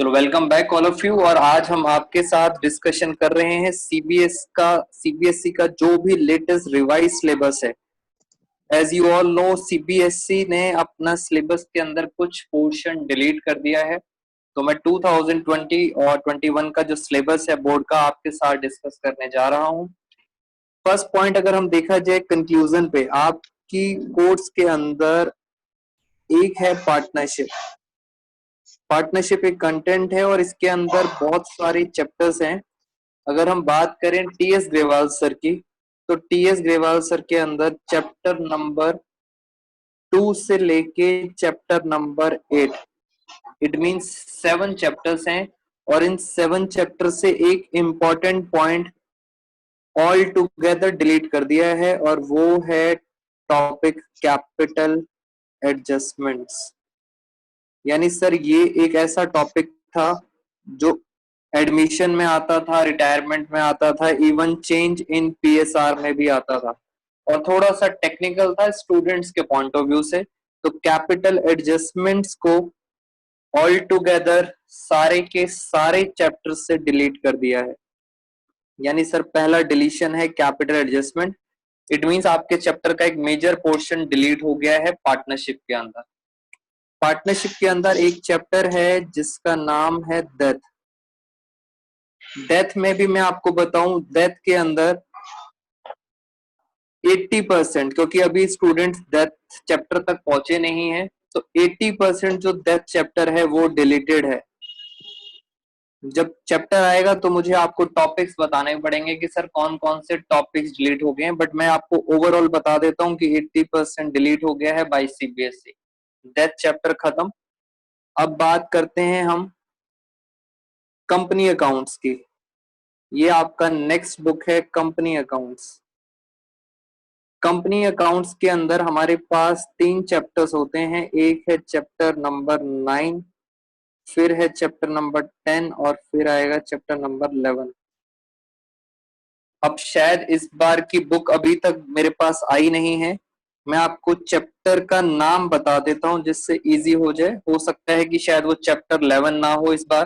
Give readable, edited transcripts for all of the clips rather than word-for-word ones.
चलो welcome back all of you. और आज हम आपके साथ डिस्कशन कर रहे हैं सीबीएसई का जो भी लेटेस्ट रिवाइज सिलेबस है। As you all know, CBSE ने अपना सिलेबस के अंदर कुछ पोर्शन डिलीट कर दिया है। तो मैं 2020 और 21 का जो सिलेबस है बोर्ड का आपके साथ डिस्कस करने जा रहा हूं। फर्स्ट पॉइंट अगर हम देखा जाए कंक्लूजन पे, आपकी कोर्स के अंदर एक है पार्टनरशिप। पार्टनरशिप एक कंटेंट है और इसके अंदर बहुत सारे चैप्टर्स हैं। अगर हम बात करें टीएस ग्रेवाल सर की, तो टीएस ग्रेवाल सर के अंदर चैप्टर नंबर 2 से लेके chapter number 8, it means 7 chapters हैं। और इन 7 चैप्टर से एक important point all together delete कर दिया है और वो है टॉपिक कैपिटल एडजस्टमेंट्स। यानी सर ये एक ऐसा टॉपिक था जो एडमिशन में आता था, रिटायरमेंट में आता था, इवन चेंज इन पीएसआर में भी आता था और थोड़ा सा टेक्निकल था स्टूडेंट्स के पॉइंट ऑफ व्यू से। तो कैपिटल एडजस्टमेंट्स को ऑल टुगेदर सारे के सारे चैप्टर से डिलीट कर दिया है। यानी सर पहला डिलीशन है कैपिटल एडजस्टमेंट। इट मींस आपके चैप्टर का एक मेजर पोर्शन डिलीट हो गया है पार्टनरशिप के अंदर। पार्टनरशिप के अंदर एक चैप्टर है जिसका नाम है डेथ। डेथ में भी मैं आपको बताऊं, डेथ के अंदर 80%, क्योंकि अभी स्टूडेंट्स डेथ चैप्टर तक पहुंचे नहीं है, तो 80% जो डेथ चैप्टर है वो डिलीटेड है। जब चैप्टर आएगा तो मुझे आपको टॉपिक्स बताने पड़ेंगे कि सर कौन कौन से टॉपिक्स डिलीट हो गए हैं, बट मैं आपको ओवरऑल बता देता हूं कि 80% डिलीट हो गया है बाय सीबीएसई। डेथ चैप्टर खत्म। अब बात करते हैं हम कंपनी अकाउंट्स की। ये आपका नेक्स्ट बुक है कंपनी अकाउंट्स। कंपनी अकाउंट्स के अंदर हमारे पास 3 चैप्टर्स होते हैं। एक है चैप्टर नंबर 9, फिर है चैप्टर नंबर 10 और फिर आएगा चैप्टर नंबर 11। अब शायद इस बार की बुक अभी तक मेरे पास आई नहीं है, मैं आपको चैप्टर का नाम बता देता हूं जिससे इजी हो जाए। हो सकता है कि शायद वो चैप्टर 11 ना हो इस बार,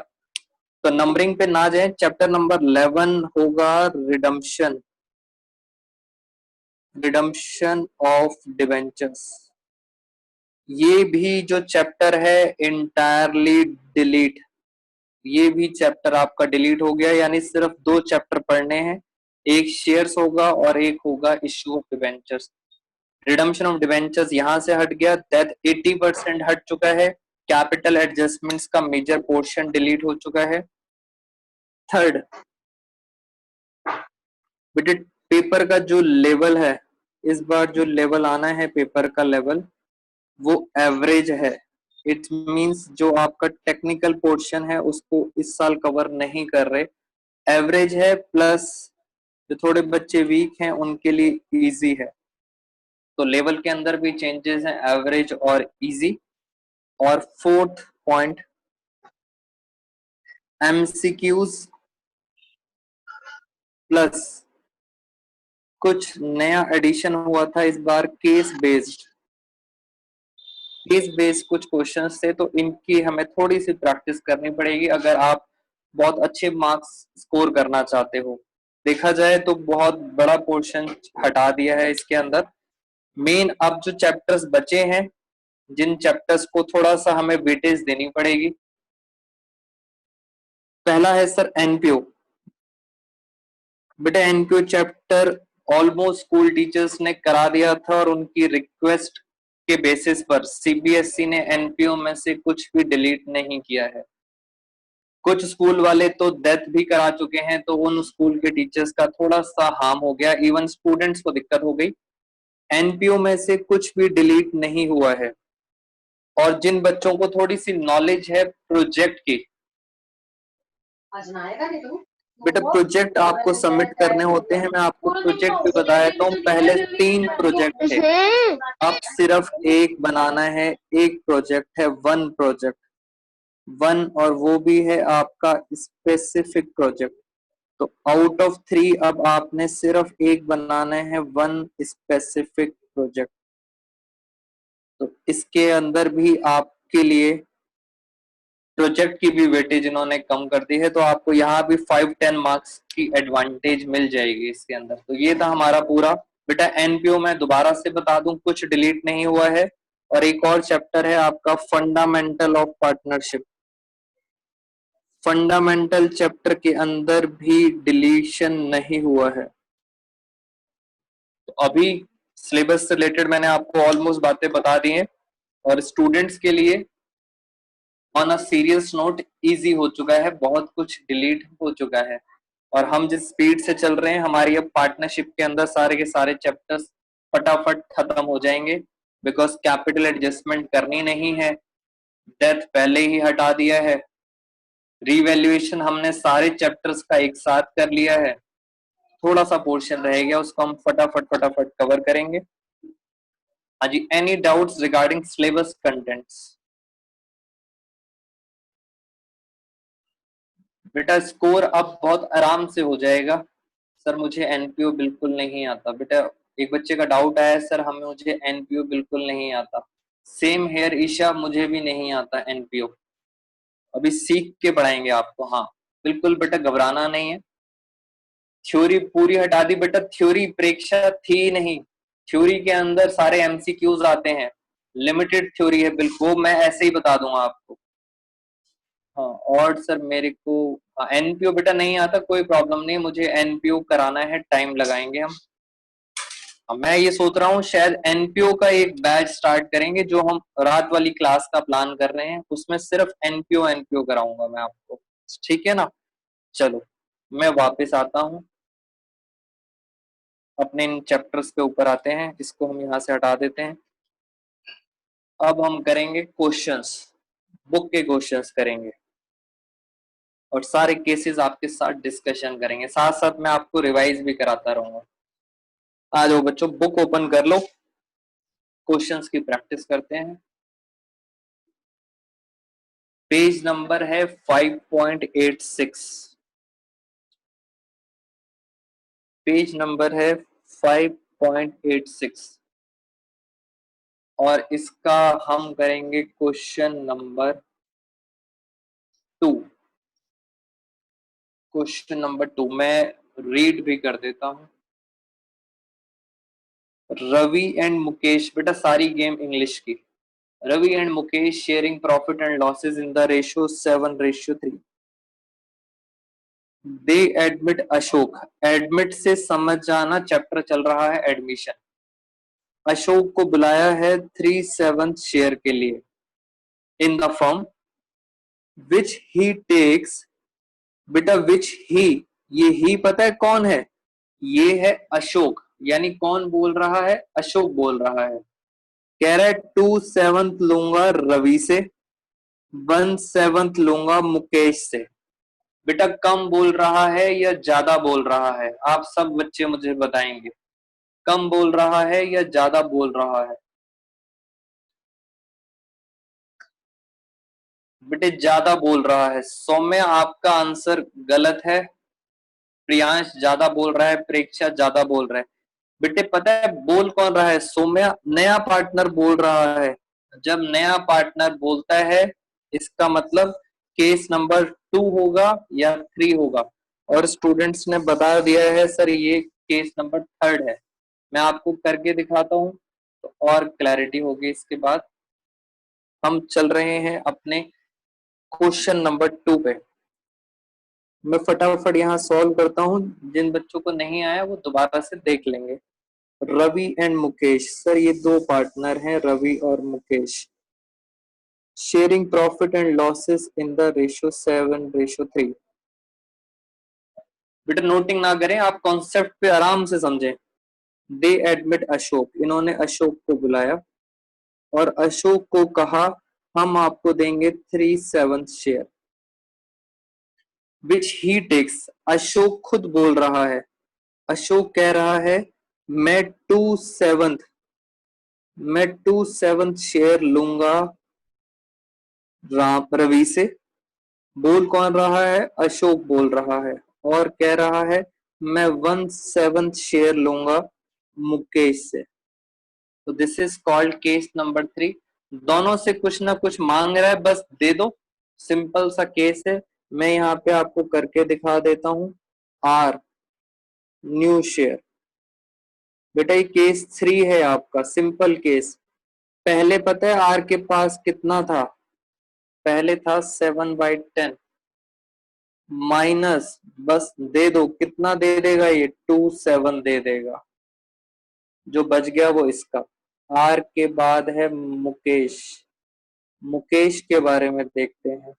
तो नंबरिंग पे ना जाए। चैप्टर नंबर 11 होगा रिडम्पशन, रिडम्पशन ऑफ डिवेंचर्स। ये भी जो चैप्टर है इंटायरली डिलीट। ये भी चैप्टर आपका डिलीट हो गया, यानी सिर्फ 2 चैप्टर पढ़ने हैं। एक शेयर्स होगा और एक होगा issue of debentures. Redemption of debentures यहां से हट गया, डेथ 80% हट चुका है, कैपिटल एडजस्टमेंट्स का मेजर पोर्शन डिलीट हो चुका है। थर्ड, बेटे पेपर का जो लेवल है, इस बार जो लेवल आना है पेपर का लेवल, वो एवरेज है। इट मींस जो आपका टेक्निकल पोर्शन है उसको इस साल कवर नहीं कर रहे, एवरेज है, प्लस जो थोड़े बच्चे वीक हैं उनके लिए इजी है। तो लेवल के अंदर भी चेंजेस हैं, एवरेज और इजी। और फोर्थ पॉइंट, एमसीक्यूज प्लस कुछ नया एडिशन हुआ था इस बार, केस बेस्ड। केस बेस्ड कुछ क्वेश्चंस थे, तो इनकी हमें थोड़ी सी प्रैक्टिस करनी पड़ेगी अगर आप बहुत अच्छे मार्क्स स्कोर करना चाहते हो। देखा जाए तो बहुत बड़ा पोर्शन हटा दिया है इसके अंदर। मेन अब जो चैप्टर्स बचे हैं, जिन चैप्टर्स को थोड़ा सा हमें वेटेज देनी पड़ेगी, पहला है सर एनपीओ। बेटा NPO chapter almost school teachers ने करा दिया था और उनकी रिक्वेस्ट के बेसिस पर सीबीएसई ने एनपीओ में से कुछ भी डिलीट नहीं किया है। कुछ स्कूल वाले तो डेथ भी करा चुके हैं, तो उन स्कूल के टीचर्स का थोड़ा सा हार्म हो गया, इवन स्टूडेंट्स को दिक्कत हो गई। एनपीओ में से कुछ भी डिलीट नहीं हुआ है। और जिन बच्चों को थोड़ी सी नॉलेज है प्रोजेक्ट की, बेटा प्रोजेक्ट आपको सबमिट करने होते हैं। मैं आपको प्रोजेक्ट भी बता देता हूँ, पहले 3 प्रोजेक्ट थे, अब सिर्फ एक बनाना है। एक प्रोजेक्ट है, 1 प्रोजेक्ट, 1, और वो भी है आपका स्पेसिफिक प्रोजेक्ट। तो आउट ऑफ 3 अब आपने सिर्फ एक बनाना है, 1 स्पेसिफिक प्रोजेक्ट। तो इसके अंदर भी आपके लिए प्रोजेक्ट की भी वेटेज इन्होंने कम कर दी है, तो आपको यहाँ भी 5-10 मार्क्स की एडवांटेज मिल जाएगी इसके अंदर। तो ये था हमारा पूरा। बेटा एनपीओ मैं दोबारा से बता दूं, कुछ डिलीट नहीं हुआ है। और एक और चैप्टर है आपका fundamental of partnership. Fundamental chapter के अंदर भी डिलीशन नहीं हुआ है। तो अभी सिलेबस से रिलेटेड मैंने आपको ऑलमोस्ट बातें बता दी हैं, और स्टूडेंट्स के लिए on a serious note easy हो चुका है, बहुत कुछ डिलीट हो चुका है। और हम जिस स्पीड से चल रहे हैं, हमारी अब पार्टनरशिप के अंदर सारे के सारे चैप्टर्स फटाफट खत्म हो जाएंगे, बिकॉज कैपिटल एडजस्टमेंट करनी नहीं है, डेथ पहले ही हटा दिया है, रीवैल्यूएशन हमने सारे चैप्टर्स का एक साथ कर लिया है, थोड़ा सा पोर्शन रह गया, उसको हम फटाफट फटाफट कवर करेंगे। हाँ जी, any doubts regarding syllabus contents? बेटा स्कोर अब बहुत आराम से हो जाएगा। सर मुझे एनपीओ बिल्कुल नहीं आता। बेटा एक बच्चे का डाउट आया, सर हमें मुझे एनपीओ बिल्कुल नहीं आता। सेम हेयर ईशा, मुझे भी नहीं आता एनपीओ, अभी सीख के पढ़ाएंगे आपको। हाँ बिल्कुल बेटा, घबराना नहीं है। थ्योरी पूरी हटा दी बेटा, थ्योरी परीक्षा थी नहीं, थ्योरी के अंदर सारे एमसीक्यूज आते हैं, लिमिटेड थ्योरी है बिल्कुल, मैं ऐसे ही बता दूंगा आपको। हाँ और सर मेरे को एनपीओ बेटा नहीं आता, कोई प्रॉब्लम नहीं, मुझे एनपीओ कराना है, टाइम लगाएंगे हम। मैं ये सोच रहा हूँ शायद एनपीओ का एक बैच स्टार्ट करेंगे, जो हम रात वाली क्लास का प्लान कर रहे हैं, उसमें सिर्फ एनपीओ एनपीओ कराऊंगा मैं आपको, ठीक है ना। चलो मैं वापस आता हूँ, अपने इन चैप्टर्स पे ऊपर आते हैं, इसको हम यहाँ से हटा देते हैं। अब हम करेंगे क्वेश्चंस, बुक के क्वेश्चंस करेंगे, और सारे केसेस आपके साथ डिस्कशन करेंगे, साथ साथ मैं आपको रिवाइज भी कराता रहूंगा। आ जाओ बच्चों, बुक ओपन कर लो, क्वेश्चंस की प्रैक्टिस करते हैं। पेज नंबर है 5.86, पेज नंबर है 5.86, और इसका हम करेंगे क्वेश्चन नंबर 2। क्वेश्चन नंबर 2 मैं रीड भी कर देता हूं। रवि एंड मुकेश, बेटा सारी गेम इंग्लिश की। Ravi and Mukesh sharing profit and losses in the ratio 7:3। They admit Ashok, admit से समझ जाना, चैप्टर चल रहा है एडमिशन। अशोक को बुलाया है 3/7 शेयर के लिए in the firm which he takes. बेटा विच ही, ये ही पता है कौन है, ये है अशोक, यानी कौन बोल रहा है, अशोक बोल रहा है। कह रहा है 2/7 लूंगा रवि से, 1/7 लूंगा मुकेश से। बेटा कम बोल रहा है या ज्यादा बोल रहा है, आप सब बच्चे मुझे बताएंगे, कम बोल रहा है या ज्यादा बोल रहा है। बेटे ज्यादा बोल रहा है। सौम्य आपका आंसर गलत है, प्रियांश ज्यादा बोल रहा है, प्रेक्षा ज्यादा बोल रहा है। बेटे पता है बोल कौन रहा है, सौम्या नया पार्टनर बोल रहा है। जब नया पार्टनर बोलता है, इसका मतलब केस नंबर 2 होगा या 3 होगा, और स्टूडेंट्स ने बता दिया है सर ये केस नंबर 3 है। मैं आपको करके दिखाता हूं तो और क्लैरिटी होगी। इसके बाद हम चल रहे हैं अपने क्वेश्चन नंबर 2 पे। मैं फटाफट यहाँ सॉल्व करता हूँ, जिन बच्चों को नहीं आया वो दोबारा से देख लेंगे। रवि एंड मुकेश, सर ये दो पार्टनर हैं रवि और Mukesh, sharing profit and losses in the ratio 7:3। बेटा नोटिंग ना करें, आप कॉन्सेप्ट पे आराम से समझें। दे एडमिट अशोक, इन्होंने अशोक को बुलाया और अशोक को कहा हम आपको देंगे 3/7 share, which he takes. Ashok खुद बोल रहा है, अशोक कह रहा है मैं 2/7 शेयर लूंगा रवि से। बोल कौन रहा है, अशोक बोल रहा है, और कह रहा है मैं 1/7 शेयर लूंगा मुकेश से। तो this is called case number 3। दोनों से कुछ ना कुछ मांग रहा है, बस दे दो, सिंपल सा केस है, मैं यहाँ पे आपको करके दिखा देता हूँ। आर न्यू शेयर, बेटा ये केस 3 है आपका, सिंपल केस। पहले पता है आर के पास कितना था, पहले था 7/10 माइनस, बस दे दो, कितना दे देगा ये 27 दे देगा, जो बच गया वो इसका। आर के बाद है मुकेश, मुकेश के बारे में देखते हैं।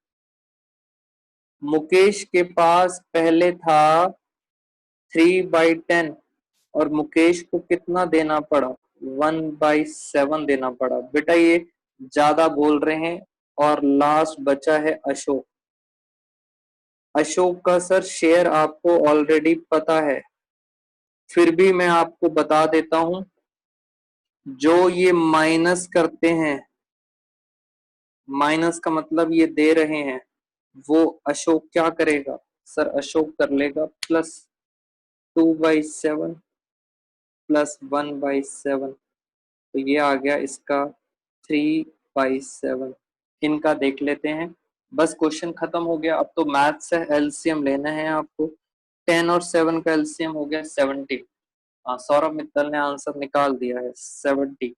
मुकेश के पास पहले था 3/10 और मुकेश को कितना देना पड़ा, 1/7 देना पड़ा। बेटा ये ज्यादा बोल रहे हैं। और लास्ट बचा है अशोक। अशोक का सर शेयर आपको ऑलरेडी पता है, फिर भी मैं आपको बता देता हूं। जो ये माइनस करते हैं, माइनस का मतलब ये दे रहे हैं, वो अशोक क्या करेगा सर, अशोक कर लेगा +2/7 +1/7, तो ये आ गया इसका 3/7। इनका देख लेते हैं, बस क्वेश्चन खत्म हो गया। अब तो मैथ से एलसीएम लेना है आपको। 10 और 7 का एलसीएम हो गया 70। सौरभ मित्तल ने आंसर निकाल दिया है 70।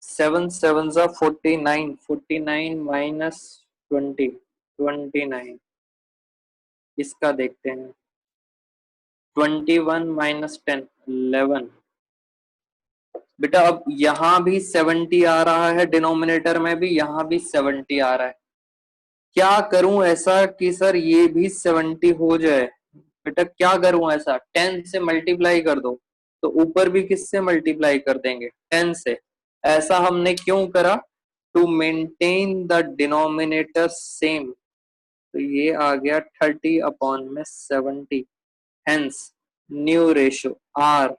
7 7 49, 49 माइनस 20, 29। इसका देखते हैं, 21 माइनस 10, 11। बेटा अब यहां भी 70 आ रहा है, डिनोमिनेटर में भी, यहां भी 70 आ रहा है। क्या करूं ऐसा कि सर ये भी 70 हो जाए। बेटा क्या करूं ऐसा, 10 से मल्टीप्लाई कर दो, तो ऊपर भी किससे मल्टीप्लाई कर देंगे, 10 से। ऐसा हमने क्यों करा, to maintain the denominator same. तो ये आ गया 30/70। Hence new ratio are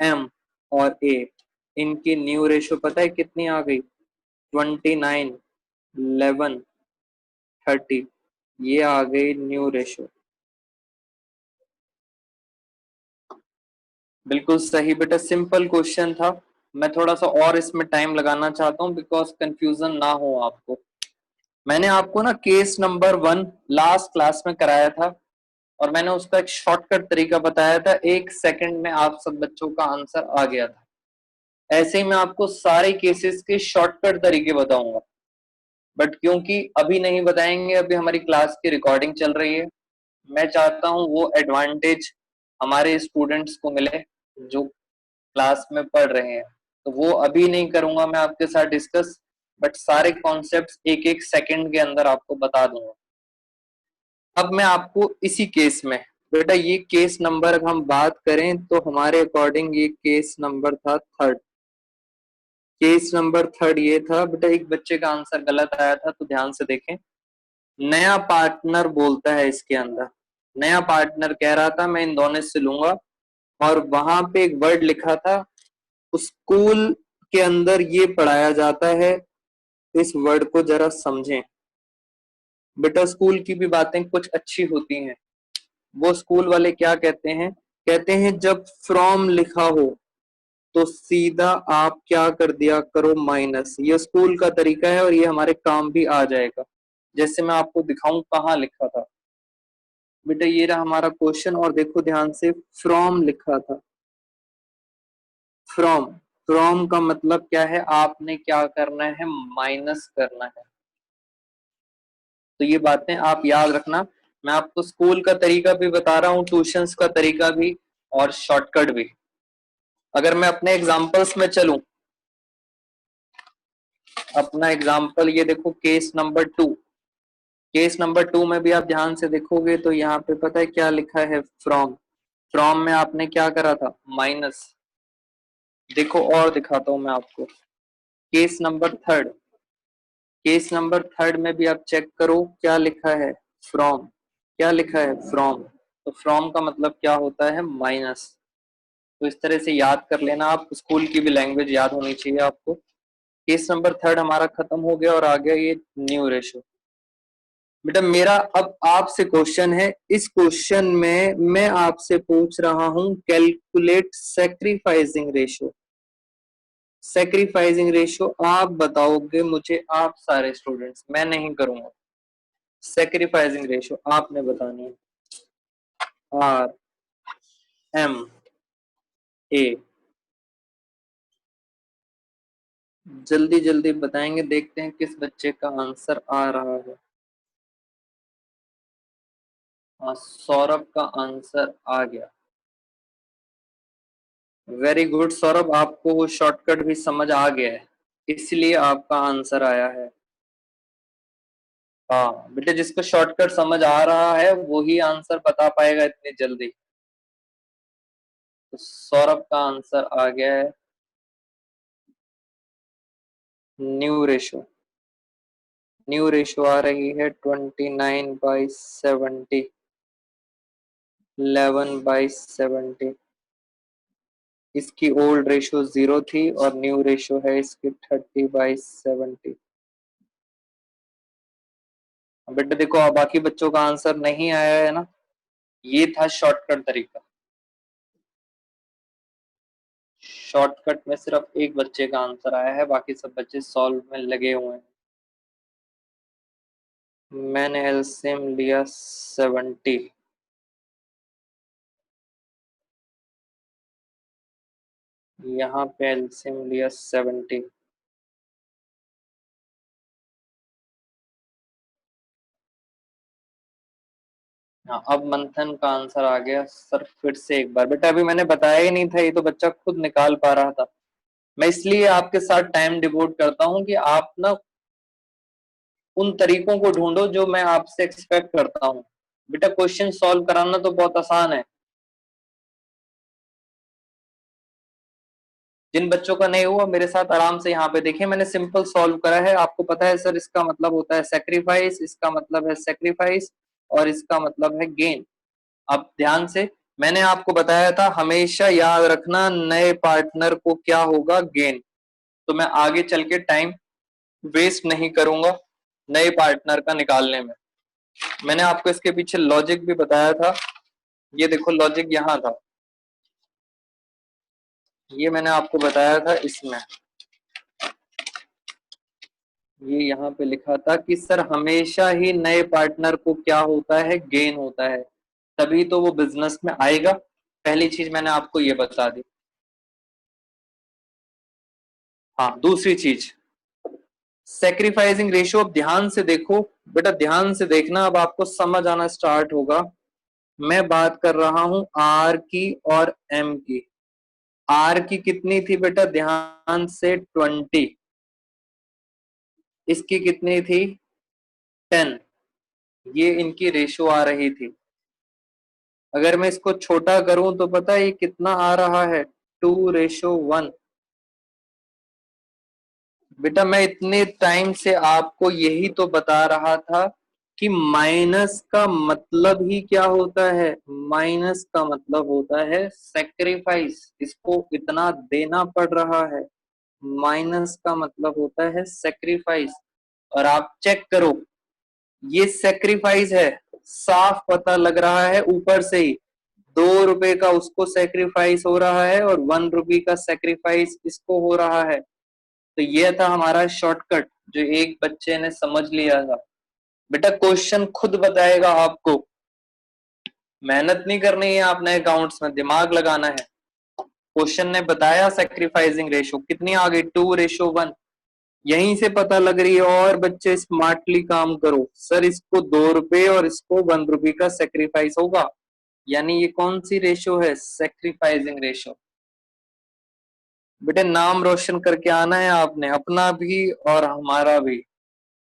M और ए, इनकी न्यू रेशो पता है कितनी आ गई, 29, 11, 30। ये आ गई न्यू रेशो। बिल्कुल सही बेटा, सिंपल क्वेश्चन था। मैं थोड़ा सा और इसमें टाइम लगाना चाहता हूँ बिकॉज कंफ्यूजन ना हो आपको। मैंने आपको ना केस नंबर 1 लास्ट क्लास में कराया था और मैंने उसका एक शॉर्टकट तरीका बताया था, 1 सेकंड में आप सब बच्चों का आंसर आ गया था। ऐसे ही मैं आपको सारे केसेस के शॉर्टकट तरीके बताऊंगा, बट क्योंकि अभी नहीं बताएंगे, अभी हमारी क्लास की रिकॉर्डिंग चल रही है। मैं चाहता हूँ वो एडवांटेज हमारे स्टूडेंट्स को मिले जो क्लास में पढ़ रहे हैं, तो वो अभी नहीं करूंगा मैं आपके साथ डिस्कस, बट सारे कॉन्सेप्ट्स 1-1 सेकंड के अंदर आपको बता दूंगा। अब मैं आपको इसी केस में, बेटा ये केस नंबर अगर हम बात करें तो हमारे अकॉर्डिंग ये केस नंबर था 3rd। केस नंबर 3rd ये था बेटा, एक बच्चे का आंसर गलत आया था, तो ध्यान से देखें। नया पार्टनर बोलता है इसके अंदर, नया पार्टनर कह रहा था मैं इन दोनों से लूंगा, और वहां पे एक वर्ड लिखा था, स्कूल के अंदर ये पढ़ाया जाता है। इस वर्ड को जरा समझें बेटा, स्कूल की भी बातें कुछ अच्छी होती हैं। वो स्कूल वाले क्या कहते हैं, कहते हैं जब फ्रॉम लिखा हो तो सीधा आप क्या कर दिया करो माइनस। ये स्कूल का तरीका है और ये हमारे काम भी आ जाएगा। जैसे मैं आपको दिखाऊं कहाँ लिखा था, बेटा ये रहा हमारा क्वेश्चन और देखो ध्यान से, फ्रॉम लिखा था। फ्रॉम, फ्रॉम का मतलब क्या है, आपने क्या करना है, माइनस करना है। तो ये बातें आप याद रखना। मैं आपको स्कूल का तरीका भी बता रहा हूँ, ट्यूशंस का तरीका भी और शॉर्टकट भी। अगर मैं अपने एग्जांपल्स में चलूं, अपना एग्जांपल ये देखो, केस नंबर 2। केस नंबर 2 में भी आप ध्यान से देखोगे तो यहाँ पे पता है क्या लिखा है, फ्रॉम। फ्रॉम में आपने क्या करा था, माइनस। देखो और दिखाता हूं मैं आपको, case number 3rd। Case number 3rd में भी आप चेक करो क्या लिखा है, फ्रॉम। क्या लिखा है, फ्रॉम। तो फ्रॉम का मतलब क्या होता है, माइनस। तो इस तरह से याद कर लेना आप, स्कूल की भी लैंग्वेज याद होनी चाहिए आपको। केस नंबर 3rd हमारा खत्म हो गया और आ गया ये न्यू रेशो। बेटा मेरा अब आपसे क्वेश्चन है, इस क्वेश्चन में मैं आपसे पूछ रहा हूं calculate sacrificing ratio. Sacrificing ratio आप बताओगे मुझे, आप सारे स्टूडेंट्स, मैं नहीं करूंगा। सेक्रीफाइसिंग रेशियो आपने बतानी है। RMA, जल्दी जल्दी बताएंगे, देखते हैं किस बच्चे का आंसर आ रहा है। हाँ, सौरभ का आंसर आ गया। वेरी गुड सौरभ, आपको वो शॉर्टकट भी समझ आ गया है, इसलिए आपका आंसर आया है। हाँ बेटे, जिसको शॉर्टकट समझ आ रहा है वो ही आंसर बता पाएगा इतनी जल्दी। तो सौरभ का आंसर आ गया है न्यू रेशो। न्यू रेशो आ रही है 29/70, 11/70। इसकी ओल्ड रेशो 0 थी और न्यू रेशो है इसकी 30/70। बेटा देखो, अब बाकी बच्चों का आंसर नहीं आया है ना, ये था शॉर्टकट तरीका। शॉर्टकट में सिर्फ एक बच्चे का आंसर आया है, बाकी सब बच्चे सॉल्व में लगे हुए हैं। मैंने एलसीएम लिया 70। यहाँ पे एलसीएम लिया 70। हाँ, अब मंथन का आंसर आ गया सर। फिर से एक बार बेटा, अभी मैंने बताया ही नहीं था, ये तो बच्चा खुद निकाल पा रहा था। मैं इसलिए आपके साथ टाइम डिवोट करता हूँ कि आप ना उन तरीकों को ढूंढो जो मैं आपसे एक्सपेक्ट करता हूँ। बेटा क्वेश्चन सॉल्व कराना तो बहुत आसान है। जिन बच्चों का नहीं हुआ, मेरे साथ आराम से यहाँ पे देखिए, मैंने सिंपल सॉल्व करा है। आपको पता है सर, इसका मतलब होता है सेक्रीफाइस, इसका मतलब है सेक्रीफाइस, और इसका मतलब है गेन। अब ध्यान से, मैंने आपको बताया था हमेशा याद रखना नए पार्टनर को क्या होगा, गेन। तो मैं आगे चल के टाइम वेस्ट नहीं करूंगा नए पार्टनर का निकालने में। मैंने आपको इसके पीछे लॉजिक भी बताया था। ये देखो लॉजिक यहाँ था, ये मैंने आपको बताया था इसमें। ये यहाँ पे लिखा था कि सर हमेशा ही नए पार्टनर को क्या होता है, गेन होता है, तभी तो वो बिजनेस में आएगा। पहली चीज मैंने आपको ये बता दी। हाँ, दूसरी चीज सेक्रीफाइसिंग रेशियो। अब ध्यान से देखो बेटा, ध्यान से देखना, अब आपको समझ आना स्टार्ट होगा। मैं बात कर रहा हूं आर की और एम की। आर की कितनी थी बेटा, ध्यान से 20। इसकी कितनी थी, 10। ये इनकी रेशो आ रही थी। अगर मैं इसको छोटा करूं तो पता है ये कितना आ रहा है, 2:1। बेटा मैं इतने टाइम से आपको यही तो बता रहा था कि माइनस का मतलब ही क्या होता है, माइनस का मतलब होता है सेक्रीफाइस। इसको इतना देना पड़ रहा है, माइनस का मतलब होता है सेक्रीफाइस। और आप चेक करो, ये सेक्रीफाइस है, साफ पता लग रहा है ऊपर से ही। 2 रुपए का उसको सेक्रीफाइस हो रहा है और 1 रुपी का सेक्रीफाइस इसको हो रहा है। तो ये था हमारा शॉर्टकट जो एक बच्चे ने समझ लिया था। बेटा क्वेश्चन खुद बताएगा आपको, मेहनत नहीं करनी है आपने, अकाउंट्स में दिमाग लगाना है। क्वेश्चन ने बताया सेक्रीफाइसिंग रेशो कितनी आ गई, 2:1। यहीं से पता लग रही है। और बच्चे स्मार्टली काम करो, सर इसको 2 रुपए और इसको 1 रुपी का सेक्रीफाइस होगा, यानी ये कौन सी रेशो है, सेक्रीफाइसिंग रेशो। बेटे नाम रोशन करके आना है आपने, अपना भी और हमारा भी।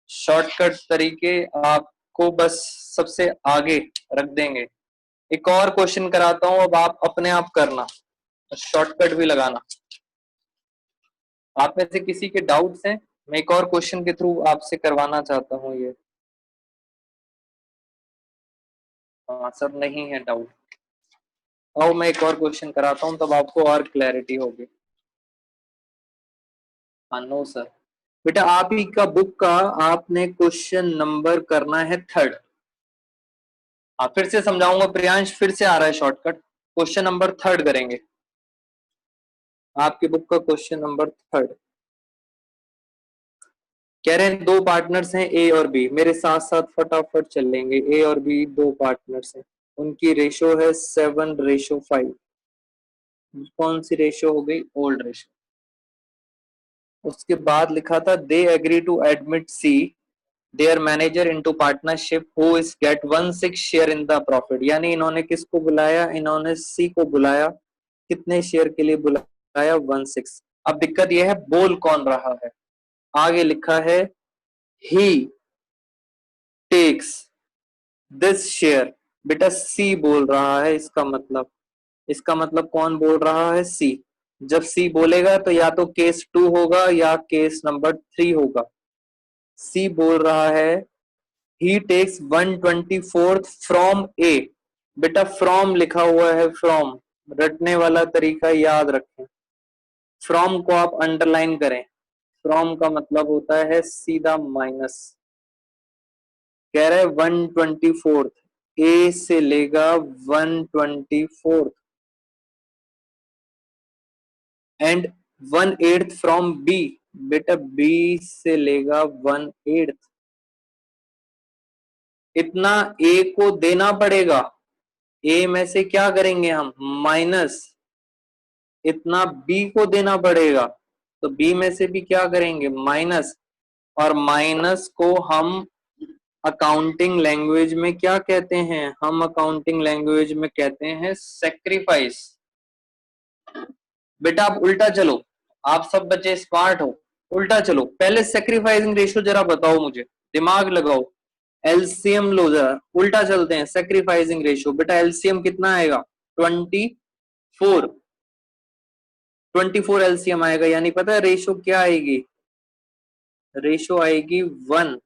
शॉर्टकट तरीके आपको बस सबसे आगे रख देंगे। एक और क्वेश्चन कराता हूं, अब आप अपने आप करना, शॉर्टकट भी लगाना। आप में से किसी के डाउट्स हैं, मैं एक और क्वेश्चन के थ्रू आपसे करवाना चाहता हूँ ये। हाँ सर, नहीं है डाउट। आओ मैं एक और क्वेश्चन कराता हूँ, तब आपको और क्लैरिटी होगी। हाँ नो सर। बेटा आप ही का बुक का आपने क्वेश्चन नंबर करना है 3rd। हाँ फिर से समझाऊंगा प्रियांश, फिर से आ रहा है शॉर्टकट। क्वेश्चन नंबर 3rd करेंगे, आपकी बुक का क्वेश्चन नंबर 3rd। कह रहे हैं दो पार्टनर्स हैं ए और बी, मेरे साथ साथ फटाफट चलेंगे। ए और बी दो पार्टनर्स हैं, उनकी रेशो है 7:5। कौन सी रेशो हो गई? Old ratio. उसके बाद लिखा था they agree to admit C their manager into partnership who is get 1/6 share in the profit. यानी इन्होंने किसको बुलाया? इन्होंने सी को बुलाया। कितने शेयर के लिए बुलाया? 1/6। अब दिक्कत यह है बोल कौन रहा है। आगे लिखा है ही टेक्स दिस शेयर। बेटा सी बोल रहा है, इसका मतलब कौन बोल रहा है? सी। जब सी बोलेगा तो या तो केस 2 होगा या केस नंबर 3 होगा। सी बोल रहा है ही टेक्स 1/24 फ्रॉम ए। बेटा फ्रॉम लिखा हुआ है, फ्रॉम रटने वाला तरीका याद रखें। फ्रॉम को आप अंडरलाइन करें। फ्रॉम का मतलब होता है सीधा माइनस। कह रहे 1/24 ए से लेगा 1/24 एंड 1/8 फ्रॉम बी। बेटा बी से लेगा 1/8। इतना ए को देना पड़ेगा। ए में से क्या करेंगे हम? माइनस। इतना बी को देना पड़ेगा, तो बी में से भी क्या करेंगे? माइनस। और माइनस को हम अकाउंटिंग लैंग्वेज में क्या कहते हैं? हम अकाउंटिंग लैंग्वेज में कहते हैं सेक्रीफाइस। बेटा आप उल्टा चलो, आप सब बच्चे स्मार्ट हो, उल्टा चलो। पहले सेक्रीफाइसिंग रेशियो जरा बताओ मुझे, दिमाग लगाओ। एलसीएम लो जरा, उल्टा चलते हैं। सेक्रीफाइसिंग रेशियो, बेटा एलसीएम कितना आएगा? 24। 24 एलसीएम आएगा, यानी पता है रेशो क्या आएगी? रेशो आएगी 1।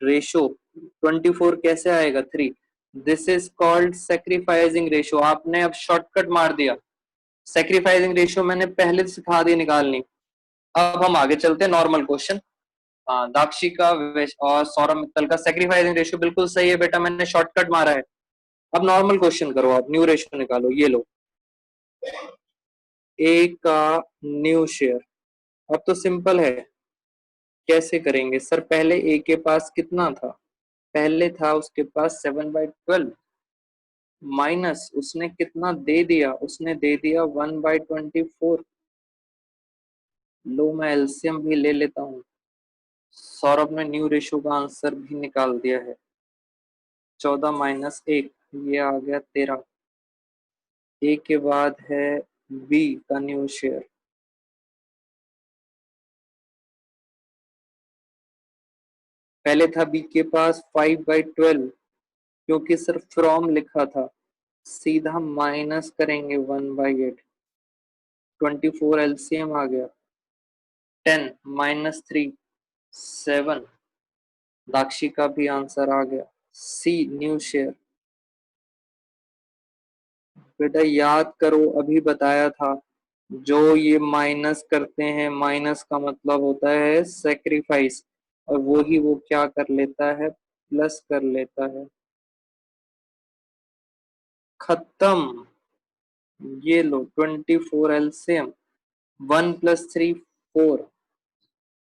रेशो 24 कैसे आएगा? 3। This is called sacrificing ratio. आपने अब शॉर्टकट मार दिया। सेक्रीफाइसिंग रेशियो मैंने पहले सिखा दी निकालनी। अब हम आगे चलते हैं नॉर्मल क्वेश्चन। दाक्षी का और सौरभ मित्तल का सेक्रीफाइसिंग रेशियो बिल्कुल सही है बेटा, मैंने शॉर्टकट मारा है। अब नॉर्मल क्वेश्चन करो, आप न्यू रेशियो निकालो। ये लो ए का न्यू शेयर। अब तो सिंपल है, कैसे करेंगे सर? पहले ए के पास कितना था? पहले था उसके पास 7/12 माइनस उसने कितना दे दिया? उसने दे दिया 1/24। लो मैं एलसीएम भी ले लेता हूँ। सौरभ ने न्यू रेशियो का आंसर भी निकाल दिया है। 14 - 1, ये आ गया 13। ए के बाद है बी का न्यू शेयर। पहले था बी के पास 5/12, क्योंकि सिर्फ फ्रॉम लिखा था, सीधा माइनस करेंगे 1/8। 24 एलसीएम आ गया। 10 - 3 7। दाक्षी का भी आंसर आ गया। सी न्यू शेयर। बेटा याद करो, अभी बताया था, जो ये माइनस करते हैं, माइनस का मतलब होता है सेक्रीफाइस, और वही वो क्या कर लेता है? प्लस कर लेता है। खत्म। ये लो 24 एलसीएम। 1 + 3 4।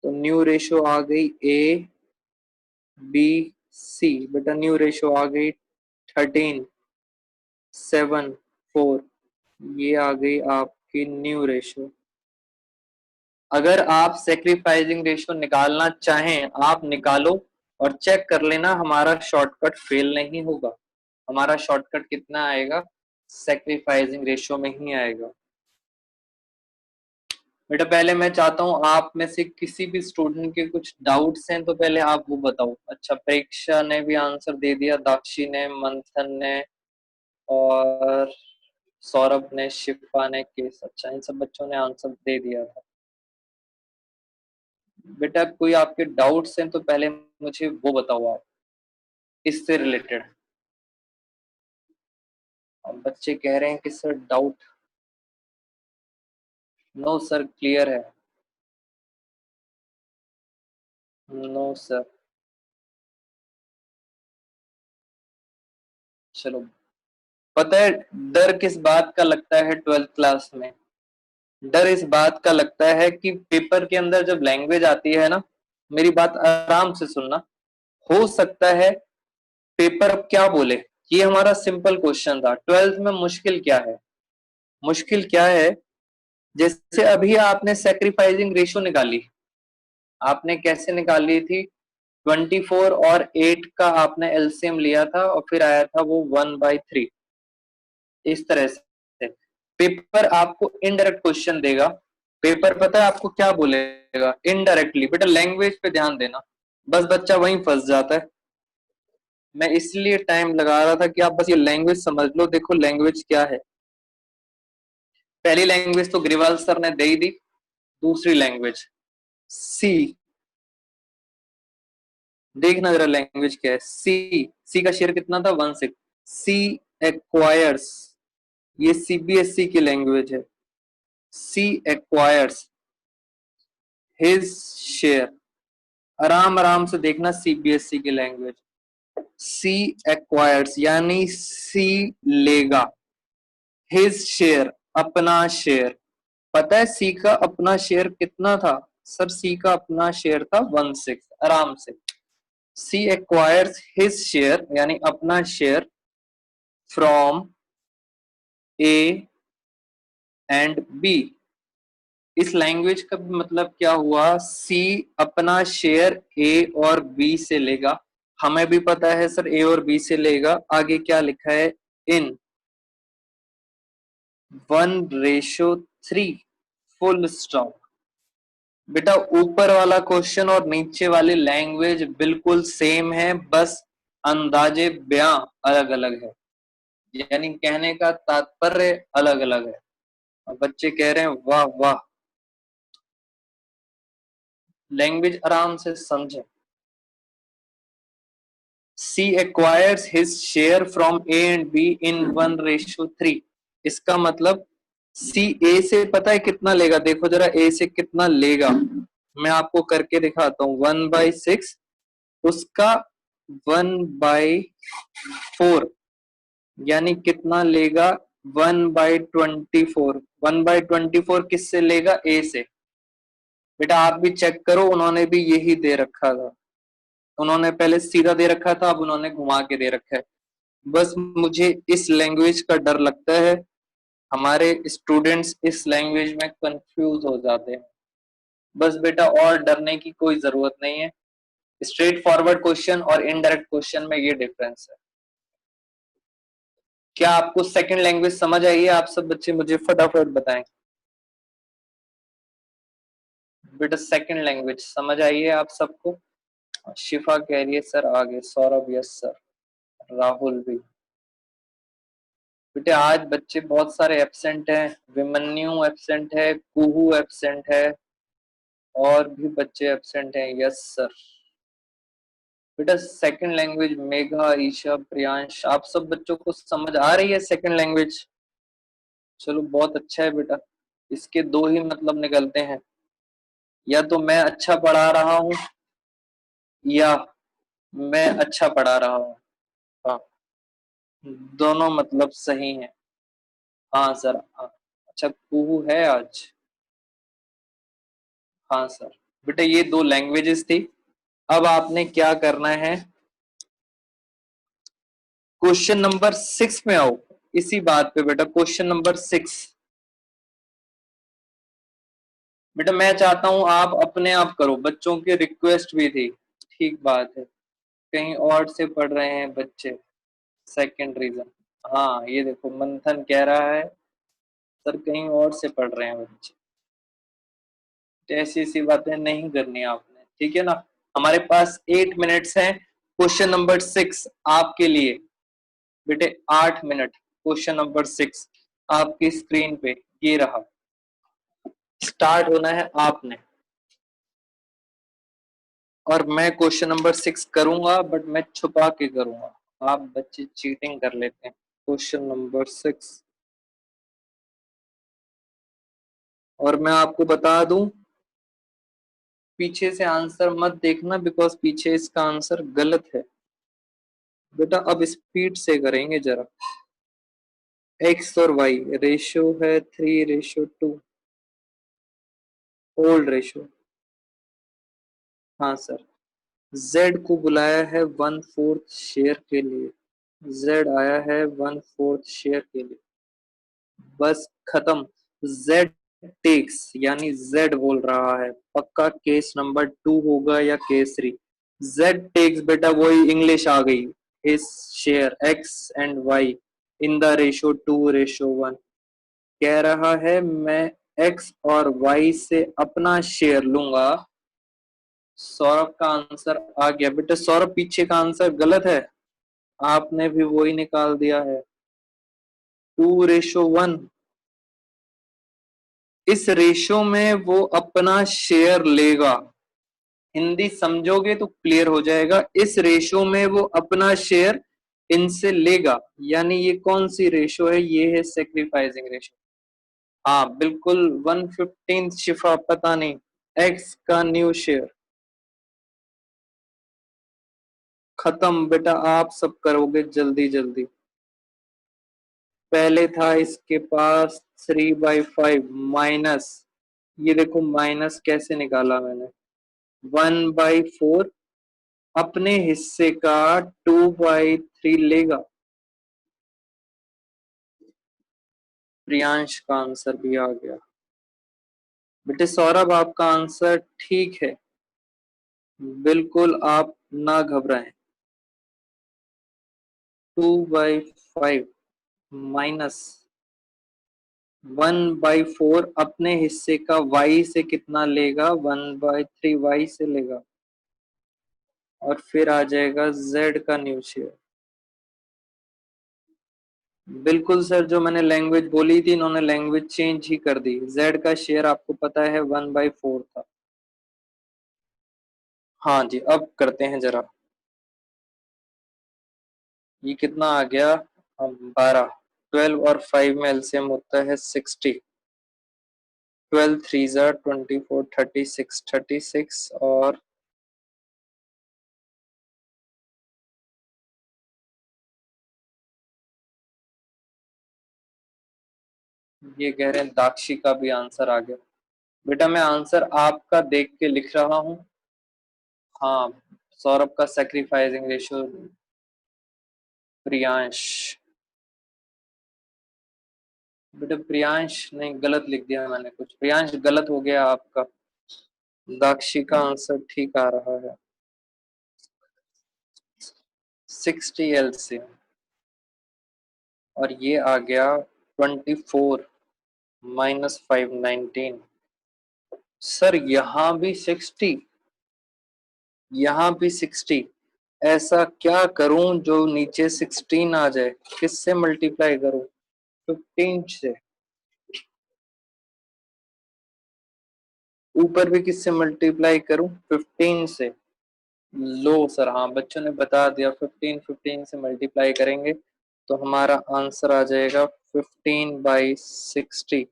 तो न्यू रेशो आ गई ए बी सी। बेटा न्यू रेशो आ गई 13 7 4। ये आ गई आपकी न्यू रेशो। अगर आप सेक्रीफाइसिंग रेशो निकालना चाहें, आप निकालो और चेक कर लेना, हमारा शॉर्टकट फेल नहीं होगा। हमारा शॉर्टकट कितना आएगा? सेक्रीफाइसिंग रेशो में ही आएगा। बेटा पहले मैं चाहता हूं आप में से किसी भी स्टूडेंट के कुछ डाउट्स हैं तो पहले आप वो बताओ। अच्छा प्रेक्षा ने भी आंसर दे दिया, दाक्षी ने, मंथन ने, और सौरभ ने, शिफा ने, केस। अच्छा इन सब बच्चों ने आंसर दे दिया था। बेटा कोई आपके डाउट्स हैं तो पहले मुझे वो बताओ आप, इससे रिलेटेड। अब बच्चे कह रहे हैं कि sir doubt. No sir clear है। No sir. चलो, पता है डर किस बात का लगता है 12th क्लास में? डर इस बात का लगता है कि पेपर के अंदर जब लैंग्वेज आती है ना, मेरी बात आराम से सुनना। हो सकता है पेपर अब क्या बोले, ये हमारा सिंपल क्वेश्चन था। 12th में मुश्किल क्या है? मुश्किल क्या है, जैसे अभी आपने सेक्रीफाइसिंग रेशियो निकाली, आपने कैसे निकाली थी? 24 और 8 का आपने एलसीएम लिया था और फिर आया था वो 1/3, इस तरह से। पेपर आपको इनडायरेक्ट क्वेश्चन देगा। पेपर पता है आपको क्या बोलेगा इनडायरेक्टली? बेटा लैंग्वेज पे ध्यान देना, बस बच्चा वहीं फंस जाता है। मैं इसलिए टाइम लगा रहा था कि आप बस ये लैंग्वेज समझ लो। देखो लैंग्वेज क्या है। पहली लैंग्वेज तो ग्रेवाल सर ने दे ही दी। दूसरी लैंग्वेज सी, देखना जरा लैंग्वेज क्या है। सी, सी का शेयर कितना था? 1/6। सी एक्वायर्स, ये सीबीएसई की लैंग्वेज है। सी एक्वायर्स हिज शेयर, आराम आराम से देखना सीबीएसई की लैंग्वेज। सी एक्वायर्स यानी सी लेगा, हिज शेयर अपना शेयर। पता है सी का अपना शेयर कितना था? सर सी का अपना शेयर था 1/6। आराम से, सी एक्वायर्स हिज शेयर यानी अपना share from A and B. इस लैंग्वेज का मतलब क्या हुआ? सी अपना शेयर ए और बी से लेगा। हमें भी पता है सर ए और बी से लेगा। आगे क्या लिखा है? इन 1:3, फुल स्टॉप। बेटा ऊपर वाला क्वेश्चन और नीचे वाली लैंग्वेज बिल्कुल सेम है, बस अंदाजे बयां अलग अलग है, यानी कहने का तात्पर्य अलग अलग है। और बच्चे कह रहे हैं वाह वाह। लैंग्वेज आराम से समझे। C acquires his share from A and B in 1:3। इसका मतलब C A से पता है कितना लेगा? देखो जरा A से कितना लेगा, मैं आपको करके दिखाता हूँ। 1/6 उसका 1/4 यानी कितना लेगा? 1/24। 1/24 किससे लेगा? A से। बेटा आप भी चेक करो, उन्होंने भी यही दे रखा था। उन्होंने पहले सीधा दे रखा था, अब उन्होंने घुमा के दे रखा है। बस मुझे इस लैंग्वेज का डर लगता है, हमारे स्टूडेंट्स इस लैंग्वेज में कंफ्यूज हो जाते हैं। बस बेटा और डरने की कोई जरूरत नहीं है। स्ट्रेट फॉरवर्ड क्वेश्चन और इनडायरेक्ट क्वेश्चन में ये डिफरेंस है। क्या आपको सेकंड लैंग्वेज समझ आई है? आप सब बच्चे मुझे फटाफट बताएं। बेटा सेकंड लैंग्वेज समझ आई है आप सबको? शिफा कह रही है सर आगे। Saurabh yes sir. राहुल भी। बेटे आज बच्चे बहुत सारे एब्सेंट हैं। विमन्यु एब्सेंट है, कुहू एब्सेंट है, और भी बच्चे एब्सेंट हैं। Yes sir. बेटा सेकंड लैंग्वेज मेघा, ईशा, प्रियांश, आप सब बच्चों को समझ आ रही है सेकंड लैंग्वेज? चलो बहुत अच्छा है बेटा। इसके दो ही मतलब निकलते हैं, या तो मैं अच्छा पढ़ा रहा हूँ या मैं अच्छा पढ़ा रहा हूँ। हाँ, दोनों मतलब सही है। हाँ सर। हाँ। अच्छा कुहू है आज? हाँ सर। बेटा ये दो लैंग्वेजेस थी। अब आपने क्या करना है, क्वेश्चन नंबर 6 में आओ। इसी बात पे बेटा, क्वेश्चन नंबर 6। बेटा मैं चाहता हूं आप अपने आप करो, बच्चों की रिक्वेस्ट भी थी। ठीक बात है, कहीं और से पढ़ रहे हैं बच्चे। सेकंड रीजन, हाँ ये देखो मंथन कह रहा है सर कहीं और से पढ़ रहे हैं बच्चे। तो ऐसी ऐसी बातें नहीं करनी आपने, ठीक है ना? हमारे पास 8 मिनट्स हैं। क्वेश्चन नंबर 6 आपके लिए। बेटे 8 मिनट। क्वेश्चन नंबर 6 आपकी स्क्रीन पे ये रहा। स्टार्ट होना है आपने, और मैं क्वेश्चन नंबर 6 करूंगा, बट मैं छुपा के करूंगा। आप बच्चे चीटिंग कर लेते हैं। क्वेश्चन नंबर 6, और मैं आपको बता दूं, पीछे से आंसर मत देखना, बिकॉज पीछे इसका आंसर गलत है। बेटा अब स्पीड से करेंगे जरा। एक्स और वाई रेशियो है 3:2, ओल्ड रेशियो। हाँ सर, जेड को बुलाया है 1/4 शेयर के लिए, जेड आया है 1/4 शेयर के लिए, बस खत्म। जेड टेक्स यानी जेड बोल रहा है, पक्का केस नंबर 2 होगा या केस 3। जेड टेक्स बेटा वही इंग्लिश आ गई, इस share X and Y in the ratio 2:1। कह रहा है मैं एक्स और वाई से अपना शेयर लूंगा। सौरभ का आंसर आ गया बेटा, सौरभ पीछे का आंसर गलत है, आपने भी वही निकाल दिया है 2:1। इस रेशो में वो अपना शेयर लेगा, हिंदी समझोगे तो क्लियर हो जाएगा। इस रेशो में वो अपना शेयर इनसे लेगा, यानी ये कौन सी रेशो है, ये है सेक्रीफाइसिंग रेशो। हाँ बिल्कुल 1/15 शिफा, पता नहीं, एक्स का न्यू शेयर। खत्म बेटा, आप सब करोगे जल्दी जल्दी। पहले था इसके पास 3/5 माइनस, ये देखो माइनस कैसे निकाला मैंने, 1/4 अपने हिस्से का 2/3 लेगा। प्रियांश का आंसर भी आ गया। बेटे सौरभ आपका आंसर ठीक है, बिल्कुल आप ना घबराएं। 2/5 माइनस 1/4 अपने हिस्से का y से कितना लेगा, 1/3 y से लेगा, और फिर आ जाएगा z का न्यू शेयर। बिल्कुल सर, जो मैंने लैंग्वेज बोली थी इन्होंने लैंग्वेज चेंज ही कर दी, z का शेयर आपको पता है 1/4 था। हाँ जी, अब करते हैं जरा, ये कितना आ गया, 12, 12 और 5 में एलसीएम होता है 60, 12 3 ज़ा 24, 36, 36 और ये कह रहे हैं दाक्षी का भी आंसर आ गया। बेटा मैं आंसर आपका देख के लिख रहा हूँ। हाँ, सौरभ का सैक्रिफाइसिंग रेशियो प्रियांश, बेटा प्रियांश नहीं, गलत लिख दिया मैंने कुछ, प्रियांश गलत हो गया आपका, दाक्षी का आंसर ठीक आ रहा है 60 एलसीएम, और ये आ गया 24 -5 19। सर यहाँ भी 60, यहाँ भी 60, ऐसा क्या करूं जो नीचे 16 आ जाए, किससे मल्टीप्लाई करूं, 15 से, ऊपर भी किससे मल्टीप्लाई करूं, 15 से। लो सर, हाँ बच्चों ने बता दिया, 15 से मल्टीप्लाई करेंगे तो हमारा आंसर आ जाएगा 15/60।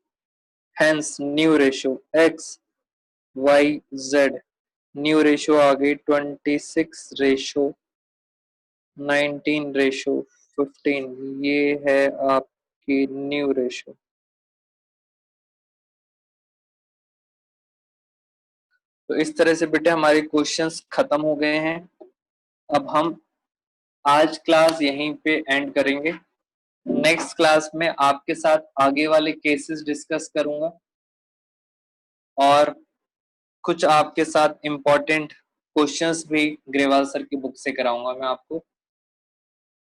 Hence new ratio X Y Z, new ratio आ गई 26:19:15, ये है आपकी न्यू रेशियो। तो इस तरह से बेटे हमारे क्वेश्चंस खत्म हो गए हैं। अब हम आज क्लास यहीं पे एंड करेंगे, नेक्स्ट क्लास में आपके साथ आगे वाले केसेस डिस्कस करूंगा और कुछ आपके साथ इम्पोर्टेंट क्वेश्चंस भी ग्रेवाल सर की बुक से कराऊंगा मैं आपको।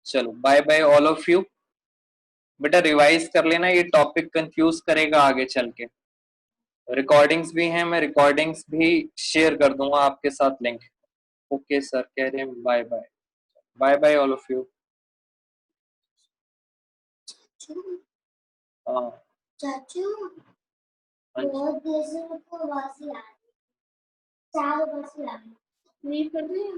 चलो bye bye all of you. बेटा रिवाइज कर लेना, ये टॉपिक कंफ्यूज करेगा आगे चल के। रिकॉर्डिंग्स भी हैं, मैं रिकॉर्डिंग्स भी शेयर कर दूंगा आपके साथ लिंक। ओके सर कह रहे हैं bye bye, bye bye all of you. हाँ चाचू, बहुत देर से मुझको आवाज ही आ रही, 4 बजे आ रही, नहीं कर रही है